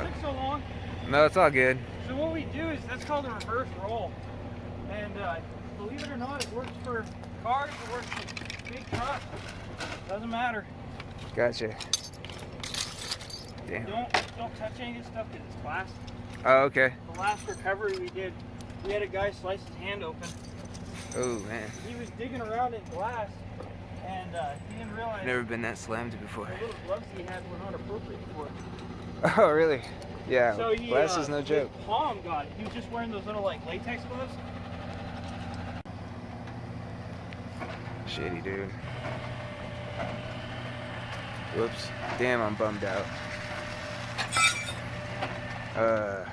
Took so long. No, it's all good. So what we do is, that's called a reverse roll. And believe it or not, it works for cars, it works for big trucks. Doesn't matter. Gotcha. Damn. Don't touch any of this stuff because it's glass. Oh, okay. The last recovery we did, we had a guy slice his hand open. Oh, man. He was digging around in glass, and he didn't realize Never been that slammed before. the little gloves he had were not appropriate for it. Oh, really? Yeah, So he, glass is no joke. His palm got it. He was just wearing those little like latex gloves. Shitty, dude. Whoops. Damn, I'm bummed out. Oh.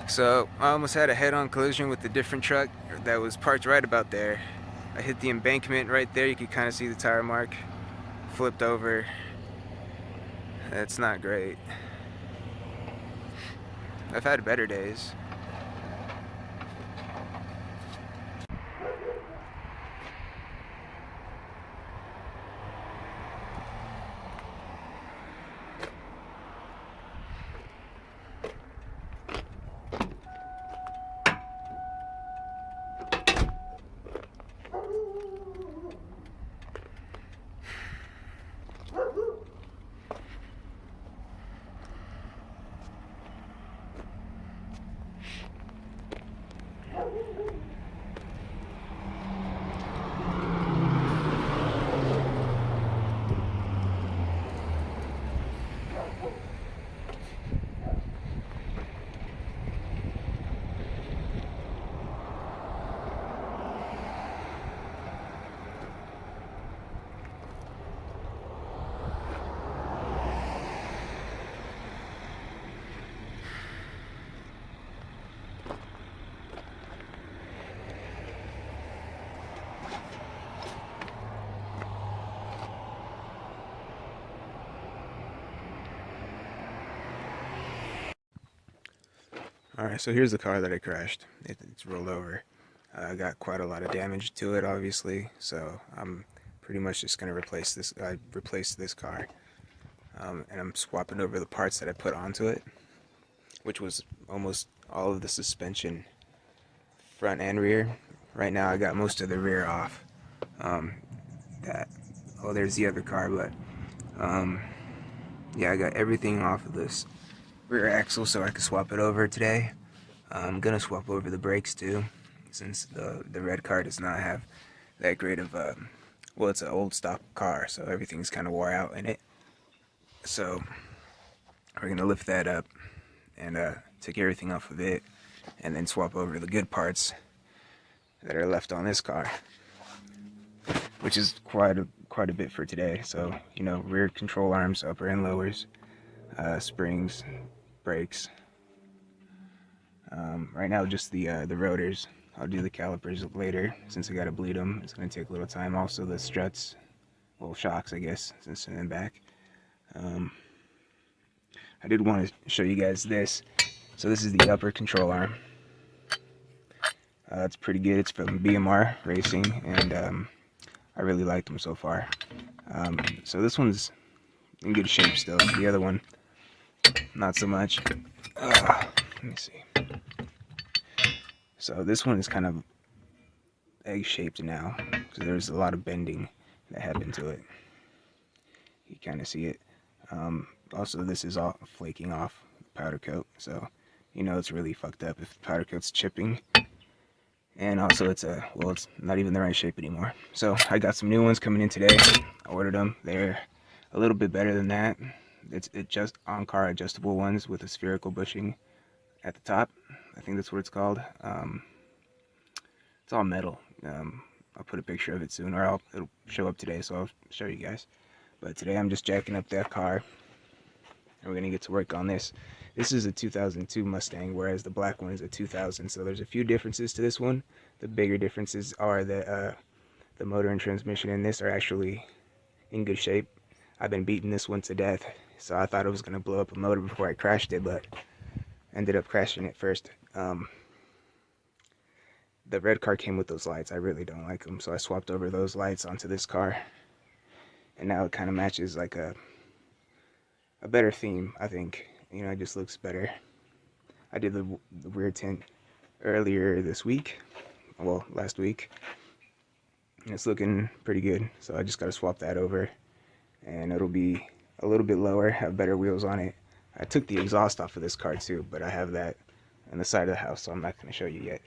So, I almost had a head-on collision with a different truck that was parked right about there. I hit the embankment right there. You could kind of see the tire mark. Flipped over. That's not great. I've had better days. Alright, so here's the car that I crashed. It's rolled over. I got quite a lot of damage to it, obviously, so I'm pretty much just going to replace this. I replaced this car, and I'm swapping over the parts that I put onto it, which was almost all of the suspension, front and rear. Right now I got most of the rear off. There's the other car, but yeah, I got everything off of this rear axle so I can swap it over today. I'm gonna swap over the brakes too, since the red car does not have that great of well, it's an old stock car, so everything's kind of wore out in it. So we're gonna lift that up and take everything off of it, and then swap over the good parts that are left on this car, which is quite a bit for today. So, you know, rear control arms, upper and lowers, springs, brakes. Right now, just the rotors. I'll do the calipers later since I gotta bleed them. It's gonna take a little time. Also the struts, well, shocks, I guess, since they're in the back. I did want to show you guys this. So this is the upper control arm. It's pretty good. It's from BMR Racing, and I really like them so far. So this one's in good shape still. The other one, not so much. Let me see. So this one is kind of egg-shaped now, because there's a lot of bending that happened to it. You kind of see it. Also, this is all flaking off powder coat, so you know it's really fucked up if powder coat's chipping. And also it's it's not even the right shape anymore. So I got some new ones coming in today. I ordered them. They're a little bit better than that. It's just on-car adjustable ones with a spherical bushing at the top. I think that's what it's called. It's all metal. I'll put a picture of it soon, or it'll show up today, so I'll show you guys. But today I'm just jacking up that car, and we're gonna get to work on this. This is a 2002 Mustang, whereas the black one is a 2000. So there's a few differences to this one. The bigger differences are that the motor and transmission in this are actually in good shape. I've been beating this one to death, so I thought it was gonna blow up a motor before I crashed it, but ended up crashing it first. The red car came with those lights. I really don't like them, so I swapped over those lights onto this car, and now it kind of matches like a better theme, I think. You know, it just looks better. I did the rear tint earlier this week, well, last week, and it's looking pretty good, so I just got to swap that over, and it'll be a little bit lower, have better wheels on it. I took the exhaust off of this car too, but I have that on the side of the house, so I'm not going to show you yet.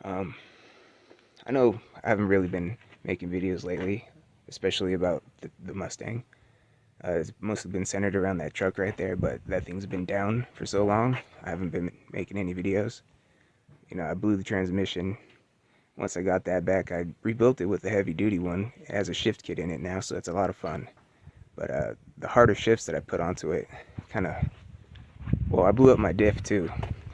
I know I haven't really been making videos lately, especially about the Mustang. It's mostly been centered around that truck right there, but that thing's been down for so long, I haven't been making any videos. You know, I blew the transmission. Once I got that back, I rebuilt it with a heavy-duty one. It has a shift kit in it now, so it's a lot of fun. But the harder shifts that I put onto it kind of... Well, I blew up my diff, too,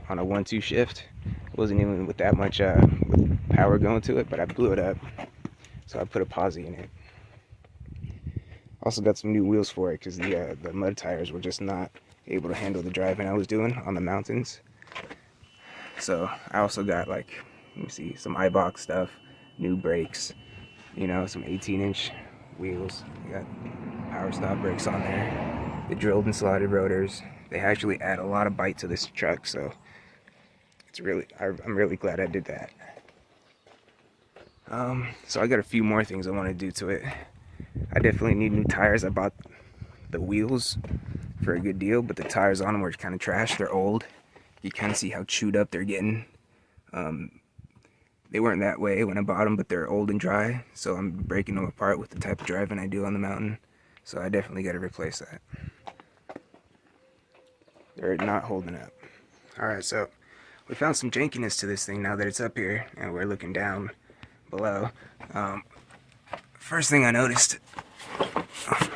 on a 1-2 shift. It wasn't even with that much with power going to it, but I blew it up. So I put a posi in it. Also got some new wheels for it because the mud tires were just not able to handle the driving I was doing on the mountains. So I also got, like, let me see, some iBox stuff, new brakes, you know, some 18-inch wheels. I got power stop brakes on there. The drilled and slotted rotors. They actually add a lot of bite to this truck, so it's really, I'm really glad I did that. So I got a few more things I want to do to it. I definitely need new tires. I bought the wheels for a good deal, but the tires on them were kind of trash. They're old. You kind of see how chewed up they're getting. They weren't that way when I bought them, but they're old and dry, so I'm breaking them apart with the type of driving I do on the mountain. So I definitely got to replace that. They're not holding up. Alright, so we found some jankiness to this thing now that it's up here and we're looking down below. First thing I noticed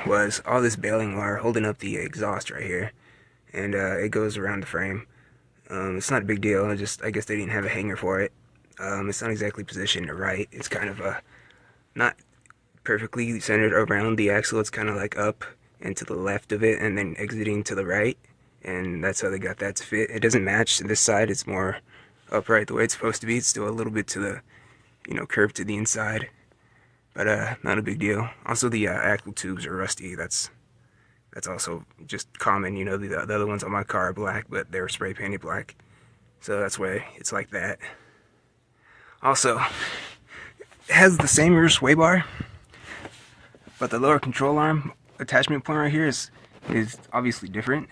was all this baling wire holding up the exhaust right here, and it goes around the frame. It's not a big deal, I guess they didn't have a hanger for it. It's not exactly positioned right. It's kind of not perfectly centered around the axle. It's kind of like up and to the left of it and then exiting to the right, and that's how they got that to fit. It doesn't match this side. It's more upright the way it's supposed to be. It's still a little bit to the, you know, curved to the inside, but not a big deal. Also, the axle tubes are rusty. That's also just common. You know, the other ones on my car are black, but they were spray painted black, so that's why it's like that. Also, it has the same rear sway bar, but the lower control arm attachment point right here is obviously different.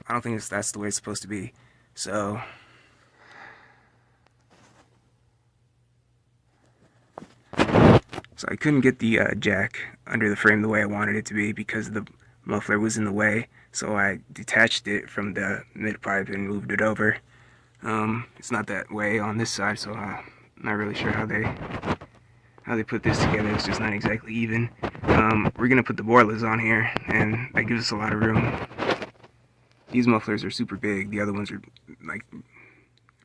I don't think that's the way it's supposed to be. So I couldn't get the jack under the frame the way I wanted it to be because the muffler was in the way. So I detached it from the mid pipe and moved it over. It's not that way on this side, so I'm not really sure how they put this together. It's just not exactly even. We're gonna put the boilers on here, and that gives us a lot of room. These mufflers are super big. The other ones are like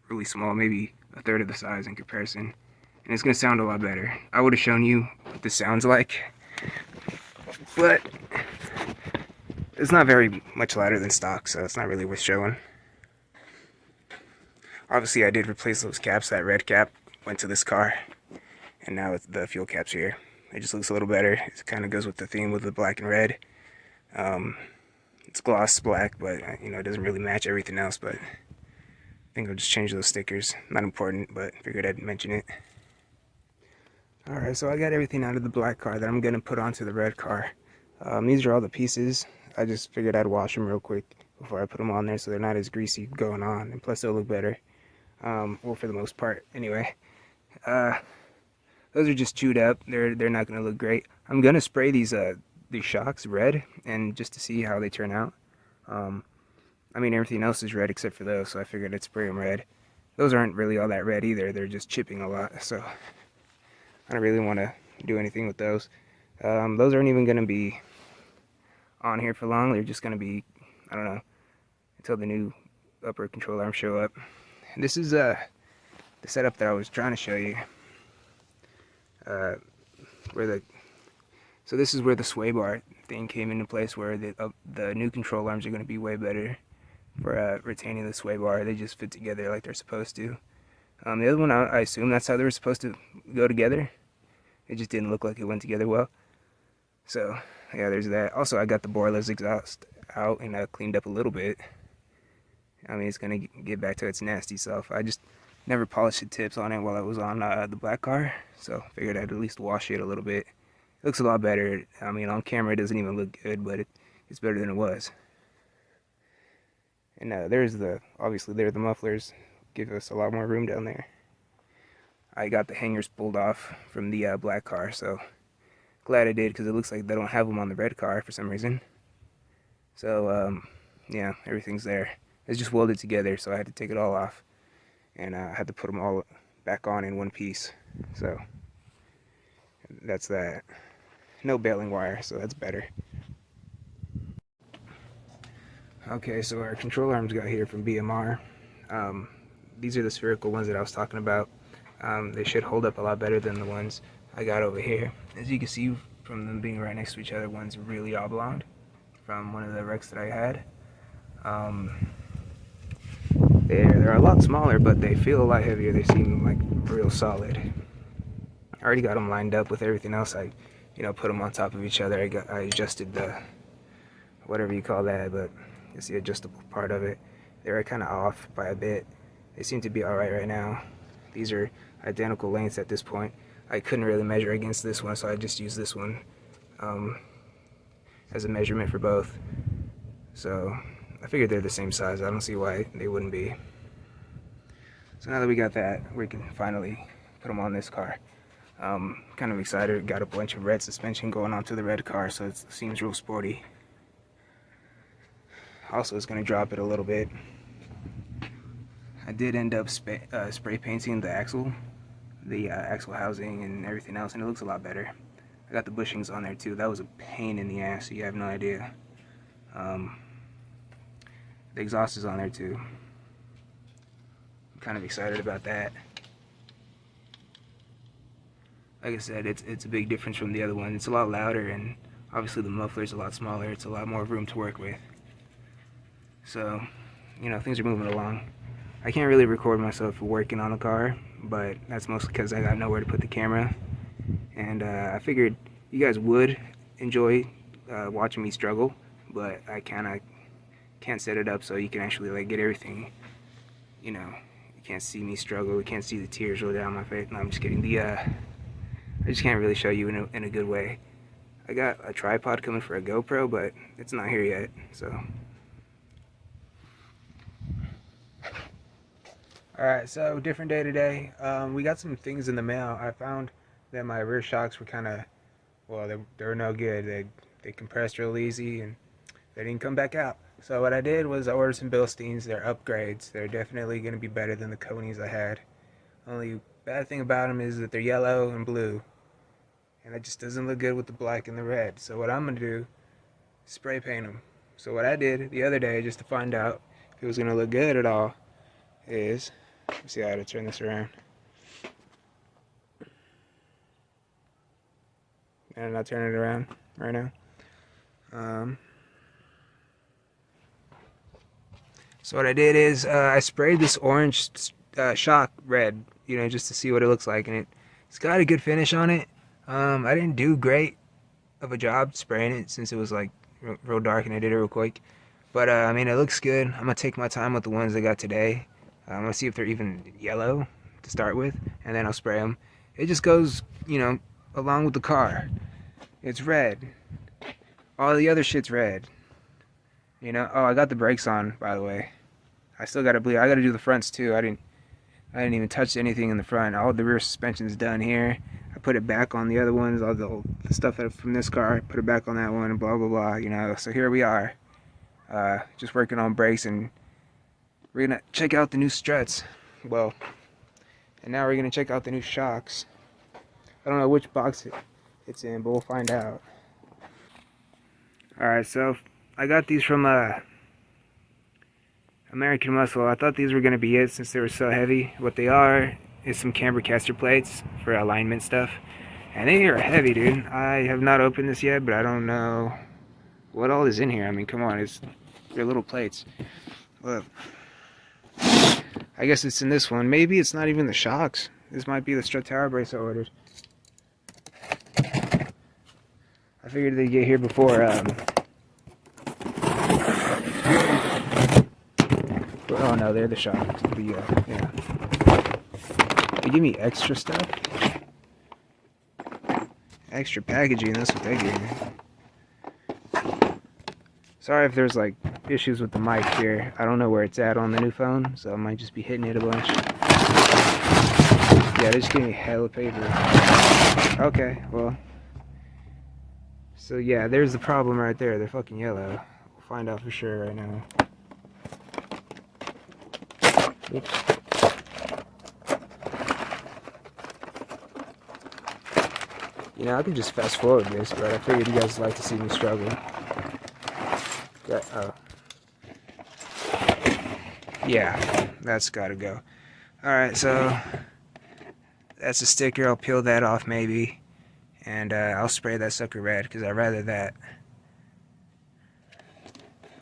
really small, maybe a third of the size in comparison. And it's gonna sound a lot better. I would have shown you what this sounds like, but it's not very much louder than stock, so it's not really worth showing. Obviously, I did replace those caps. That red cap went to this car, and now the fuel cap's here. It just looks a little better. It kind of goes with the theme with the black and red. It's gloss black, but you know, it doesn't really match everything else. But I think I'll just change those stickers. Not important, but figured I'd mention it. Alright, so I got everything out of the black car that I'm gonna put onto the red car. These are all the pieces. I just figured I'd wash them real quick before I put them on there so they're not as greasy going on, and plus they'll look better. Well, for the most part, anyway. Those are just chewed up. They're not gonna look great. I'm gonna spray these shocks red, and just to see how they turn out. I mean, everything else is red except for those, so I figured I'd spray them red. Those aren't really all that red either. They're just chipping a lot, so I don't really want to do anything with those. Those aren't even gonna be on here for long. They're just gonna be, I don't know, until the new upper control arms show up. And this is the setup that I was trying to show you. So this is where the sway bar thing came into place, where the new control arms are going to be way better for retaining the sway bar. They just fit together like they're supposed to. The other one, I assume that's how they were supposed to go together. It just didn't look like it went together well. So, yeah, there's that. Also, I got the boreless exhaust out and cleaned up a little bit. I mean, it's going to get back to its nasty self. I just never polished the tips on it while I was on the black car. So, figured I'd at least wash it a little bit. It looks a lot better. I mean, on camera, it doesn't even look good, but it's better than it was. And obviously, there are the mufflers. Give us a lot more room down there. I got the hangers pulled off from the black car, so glad I did, because it looks like they don't have them on the red car for some reason. So, yeah, everything's there. It's just welded together, so I had to take it all off, and I had to put them all back on in one piece. So, that's that. No baling wire, so that's better. Okay, so our control arms got here from BMR. These are the spherical ones that I was talking about. They should hold up a lot better than the ones I got over here. As you can see from them being right next to each other, one's really oblong from one of the wrecks that I had. They're a lot smaller, but they feel a lot heavier. They seem like real solid. I already got them lined up with everything else. I put them on top of each other. I adjusted the, whatever you call that, but it's the adjustable part of it. They were kind of off by a bit. They seem to be alright right now. These are identical lengths at this point. I couldn't really measure against this one, so I just used this one as a measurement for both. So I figured they're the same size. I don't see why they wouldn't be. So now that we got that, we can finally put them on this car. Kind of excited. Got a bunch of red suspension going onto the red car, so it seems real sporty. Also, it's going to drop it a little bit. I did end up spray painting the axle housing and everything else, and it looks a lot better. I got the bushings on there too. That was a pain in the ass, so you have no idea. The exhaust is on there too. I'm kind of excited about that. Like I said, it's a big difference from the other one. It's a lot louder, and obviously the muffler's a lot smaller. It's a lot more room to work with. So, things are moving along. I can't really record myself working on the car, but that's mostly because I got nowhere to put the camera. And I figured you guys would enjoy watching me struggle, but I kind of can't set it up so you can actually get everything. You can't see me struggle. You can't see the tears roll down my face. No, I'm just kidding. I just can't really show you in a good way. I got a tripod coming for a GoPro, but it's not here yet, so. Alright, so different day today. We got some things in the mail. I found that my rear shocks were kind of, well, they were no good. They compressed real easy, and they didn't come back out. So what I did was I ordered some Bilsteins. They're upgrades. They're definitely going to be better than the Conies I had. Only bad thing about them is that they're yellow and blue, and it just doesn't look good with the black and the red. So what I'm going to do is spray paint them. So what I did the other day, just to find out if it was going to look good at all, is, let's see how to turn this around. And I'm not turning it around right now. So what I did is I sprayed this orange shock red, just to see what it looks like, and it's got a good finish on it. I didn't do great of a job spraying it since it was real dark and I did it real quick. But I mean, it looks good. I'm gonna take my time with the ones I got today. I'm gonna see if they're even yellow to start with, and then I'll spray them. It just goes, along with the car. It's red. All the other shit's red. Oh, I got the brakes on, by the way. I still gotta bleed. I gotta do the fronts too. I didn't even touch anything in the front. All the rear suspension's done here. I put it back on the other ones, all the stuff from this car. I put it back on that one, and blah blah blah. So here we are, just working on brakes, and we're gonna check out the new struts. Well, and now we're gonna check out the new shocks. I don't know which box it's in, but we'll find out. All right, so I got these from American Muscle. I thought these were going to be it since they were so heavy. What they are is some camber caster plates for alignment stuff. And they are heavy, dude. I have not opened this yet, but I don't know what all is in here. I mean, come on, they're little plates. Look. I guess it's in this one. Maybe it's not even the shocks. This might be the strut tower brace I ordered. I figured they'd get here before, oh no, they're the shocks. Yeah. They give me extra stuff. Extra packaging, that's what they gave me. Sorry if there's like issues with the mic here. I don't know where it's at on the new phone, so I might just be hitting it a bunch. Yeah, they just gave me hella paper. Okay, well. So yeah, there's the problem right there. They're fucking yellow. We'll find out for sure right now. Oops. You know, I could just fast forward this, but I figured you guys would like to see me struggle. Oh. Yeah, that's gotta go. Alright, so that's a sticker. I'll peel that off maybe. And I'll spray that sucker red because I'd rather that.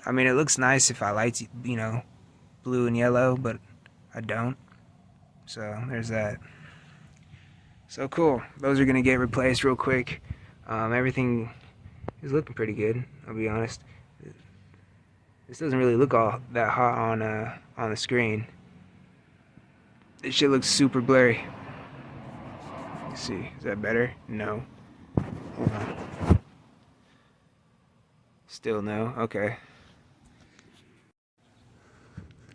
I mean, it looks nice if I liked, you know, blue and yellow, but I don't. So there's that. So cool. Those are gonna get replaced real quick. Everything is looking pretty good, I'll be honest. This doesn't really look all that hot on the screen. This shit looks super blurry. Let's see, is that better? No. Hold on. Still no. Okay.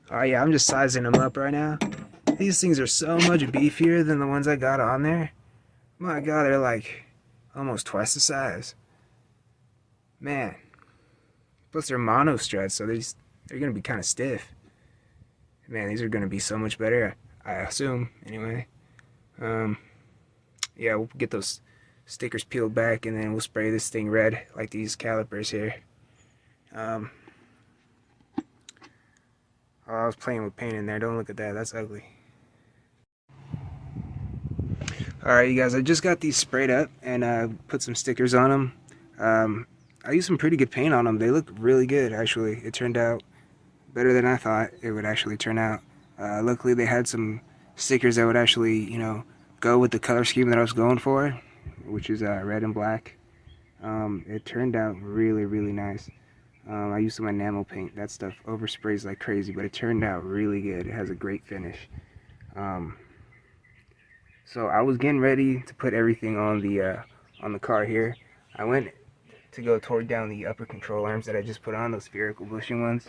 Oh yeah, I'm just sizing them up right now. These things are so much beefier than the ones I got on there. My god, they're like almost twice the size. Man. Plus they're mono struts, so they're gonna be kind of stiff. Man, these are gonna be so much better, I assume, anyway. Yeah, we'll get those stickers peeled back and then we'll spray this thing red like these calipers here. Oh, I was playing with paint in there. Don't look at that. That's ugly. Alright, you guys, I just got these sprayed up and put some stickers on them. I used some pretty good paint on them. They look really good, actually. It turned out better than I thought it would actually turn out. Luckily, they had some stickers that would actually, you know, go with the color scheme that I was going for, which is red and black. It turned out really, really nice. I used some enamel paint. That stuff oversprays like crazy, but it turned out really good. It has a great finish. So I was getting ready to put everything on the car here. I went to go torque down the upper control arms that I just put on, those spherical bushing ones.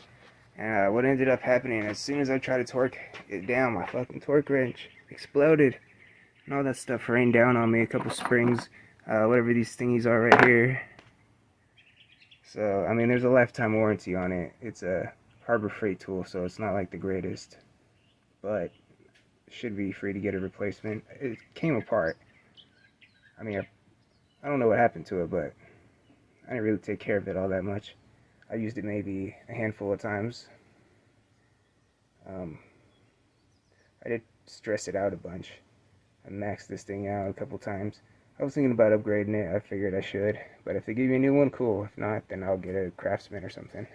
And what ended up happening, as soon as I tried to torque it down, my fucking torque wrench exploded. And all that stuff rained down on me, a couple springs, whatever these thingies are right here. So, I mean, there's a lifetime warranty on it. It's a Harbor Freight tool, so it's not like the greatest. But it should be free to get a replacement. It came apart. I mean, I don't know what happened to it, but I didn't really take care of it all that much. I used it maybe a handful of times. I did stress it out a bunch. I maxed this thing out a couple times. I was thinking about upgrading it. I figured I should. But if they give me a new one, cool. If not, then I'll get a Craftsman or something.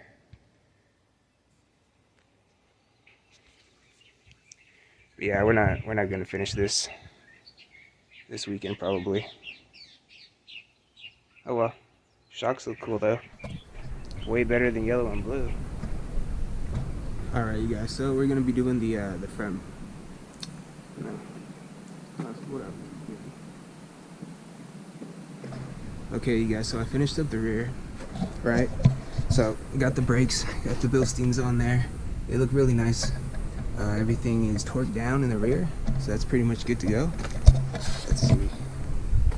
But yeah, we're not gonna finish this weekend probably. Oh well. Shocks look cool though. Way better than yellow and blue. Alright, you guys, so we're gonna be doing the front. No. Whatever. Okay, you guys, so I finished up the rear, right? So, got the brakes, got the Bilsteins on there. They look really nice. Everything is torqued down in the rear, so that's pretty much good to go. Let's see.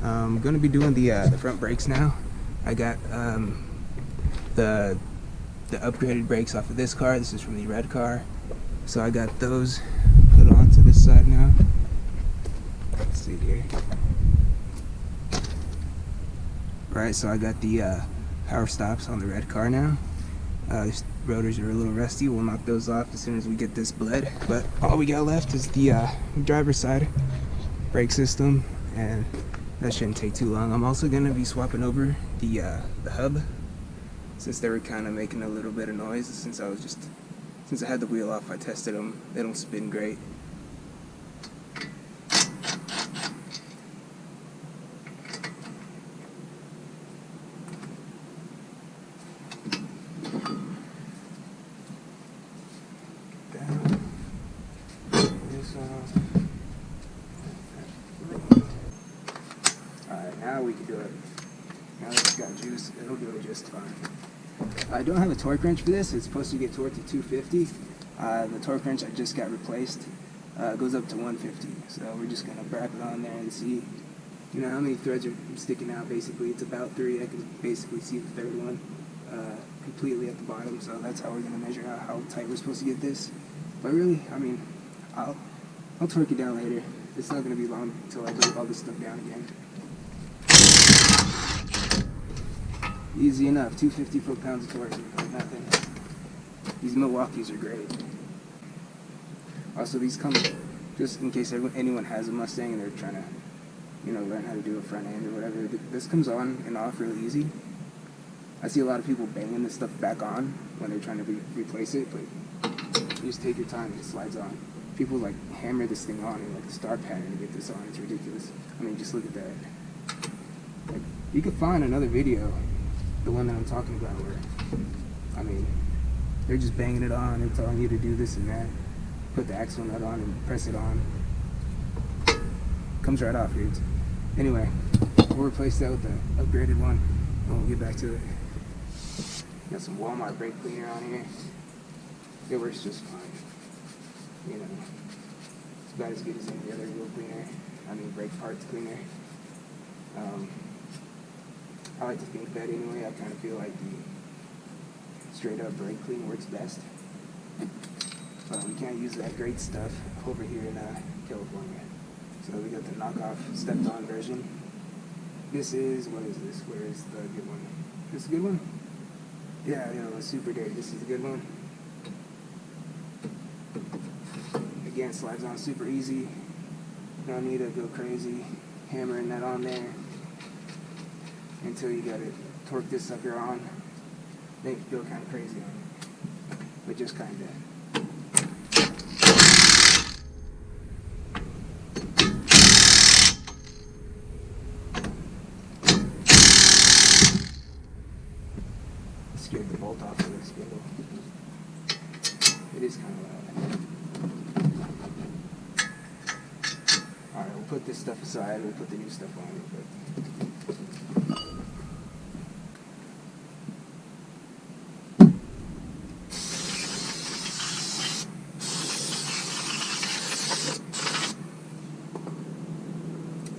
I'm gonna be doing the front brakes now. I got the upgraded brakes off of this car. This is from the red car, so I got those put on to this side now. Let's see here. Right, so I got the power stops on the red car now. These rotors are a little rusty. We'll knock those off as soon as we get this bled. But all we got left is the driver's side brake system, and that shouldn't take too long. I'm also gonna be swapping over the hub, since they were kind of making a little bit of noise since I was just Since I had the wheel off, I tested them. They don't spin great. Alright, now we can do it. Now that it's got juice, it'll do it just fine. I don't have a torque wrench for this. It's supposed to get torqued to 250. The torque wrench I just got replaced goes up to 150. So we're just going to wrap it on there and see, you know, how many threads are sticking out. Basically, it's about 3. I can basically see the third one completely at the bottom. So that's how we're going to measure out how tight we're supposed to get this. But really, I mean, I'll torque it down later. It's not going to be long until I break all this stuff down again. Easy enough, 250 foot-pounds of torque, like nothing. These Milwaukees are great. Also, these come, just in case anyone has a Mustang and they're trying to, you know, learn how to do a front end or whatever, this comes on and off really easy. I see a lot of people banging this stuff back on when they're trying to replace it, but you just take your time and it slides on. People like hammer this thing on in like a star pattern to get this on. It's ridiculous. I mean, just look at that. Like, you could find another video, the one that I'm talking about, where, I mean, they're just banging it on, they're telling you to do this and that, put the axle nut on and press it on. Comes right off, dudes. Anyway, we'll replace that with the upgraded one, and we'll get back to it. Got some Walmart brake cleaner on here. It works just fine. You know, it's about as good as any other wheel cleaner. I mean, brake parts cleaner. I like to think that anyway. I kind of feel like the straight up brake clean works best. But we can't use that great stuff over here in California. So we got the knockoff stepped on version. This is, what is this? Where is the good one? This is a good one? Yeah, you know, it's super dirty. This is a good one. Again, slides on super easy. No need to go crazy hammering that on there until you got to torque this sucker on. Then you feel kind of crazy on it, but just kind of. Scared the bolt off of the spindle. It is kind of loud. Alright, we'll put this stuff aside. We'll put the new stuff on real quick.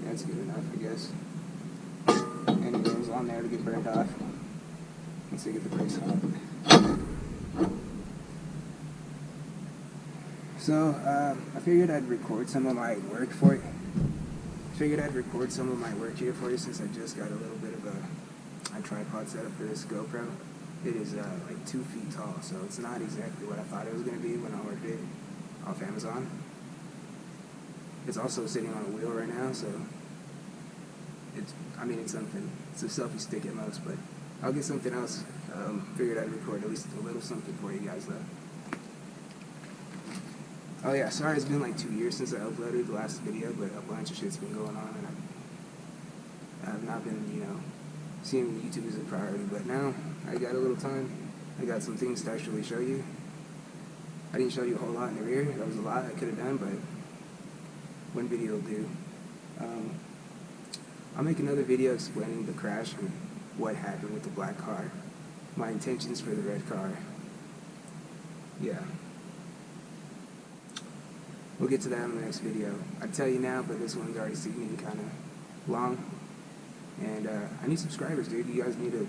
That's good enough, I guess. Anything's on there to get burned off once they get the brakes hot. So, I figured I'd record some of my work for you. Here for you since I just got a little bit of a tripod set up for this GoPro. It is like 2 feet tall, so it's not exactly what I thought it was going to be when I ordered it off Amazon. It's also sitting on a wheel right now, so it's something. It's a selfie stick at most, but I'll get something else. Figured I'd record at least a little something for you guys though. Oh yeah, sorry it's been like 2 years since I uploaded the last video, but a bunch of shit's been going on and I've not been, you know, seeing YouTube as a priority, but now I got a little time. I got some things to actually show you. I didn't show you a whole lot in the rear. That was a lot I could have done, but one video will do. I'll make another video explaining the crash and what happened with the black car. My intentions for the red car. Yeah. We'll get to that in the next video. I tell you now, but this one's already seeming kind of long. And I need subscribers, dude. You guys need to,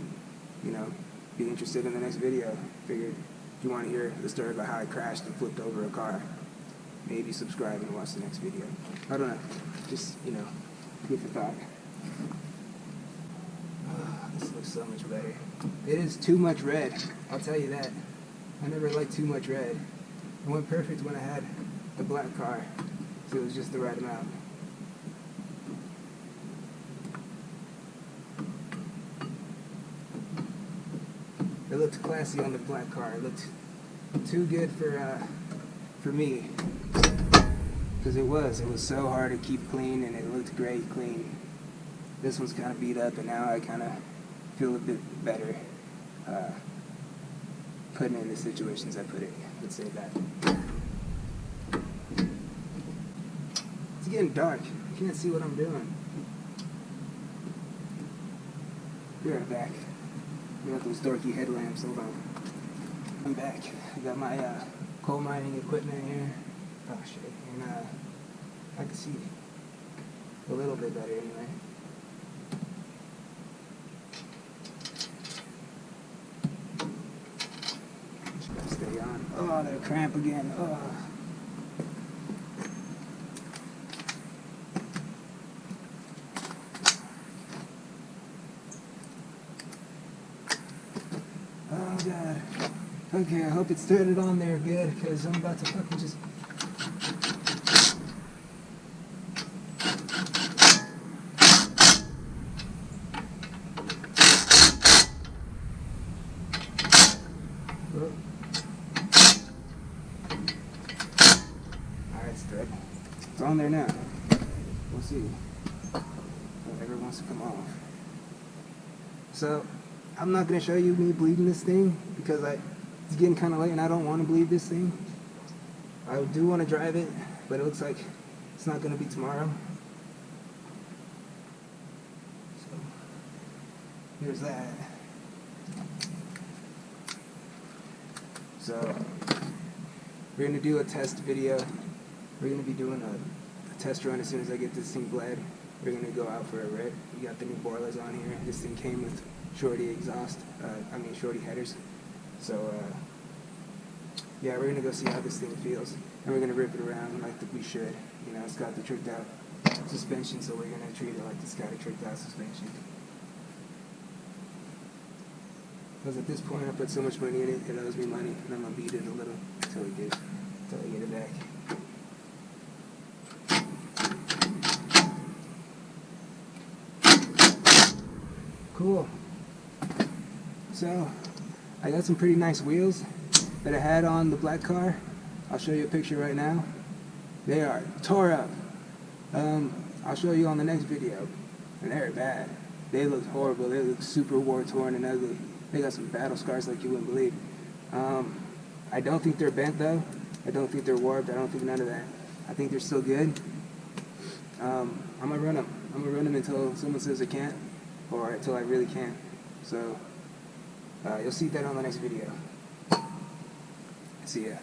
you know, be interested in the next video. Figured if you want to hear the story about how I crashed and flipped over a car, maybe subscribe and watch the next video. I don't know. Just, you know, food for thought. This looks so much better. It is too much red. I'll tell you that. I never liked too much red. It went perfect when I had the black car, so it was just the right amount. It looked classy on the black car. It looked too good for me, because it was so hard to keep clean, and it looked great clean. This one's kind of beat up, and now I kind of feel a bit better putting it in the situations I put it. Let's say that. It's getting dark. I can't see what I'm doing. Be right back. We got those dorky headlamps. Hold on. I'm back. I got my coal mining equipment here. Oh shit. And I can see a little bit better anyway. Just gotta stay on. Oh, that cramp again. Oh. Oh god. Okay, I hope it's threaded on there good, because I'm about to fucking just... Alright, it's thread. It's on there now. We'll see. Whatever wants to come off. So, I'm not going to show you me bleeding this thing, because it's getting kind of late and I don't want to bleed this thing. I do want to drive it, but it looks like it's not going to be tomorrow. So, here's that. So, we're going to do a test video. We're going to be doing a test run as soon as I get this thing bled. We're going to go out for a rip. We got the new boilers on here. This thing came with shorty exhaust, shorty headers. So, yeah, we're going to go see how this thing feels. And we're going to rip it around like we should. You know, it's got the tricked out suspension, so we're going to treat it like it's got a tricked out suspension. Because at this point I put so much money in it, it owes me money, and I'm going to beat it a little until I get it back. Cool. So, I got some pretty nice wheels that I had on the black car. I'll show you a picture right now. They are tore up. I'll show you on the next video. And they're bad. They look horrible. They look super war-torn and ugly. They got some battle scars like you wouldn't believe. I don't think they're bent though. I don't think they're warped. I don't think none of that. I think they're still good. I'm gonna run them. I'm gonna run them until someone says I can't, or until I really can't. So, you'll see that on the next video. See ya.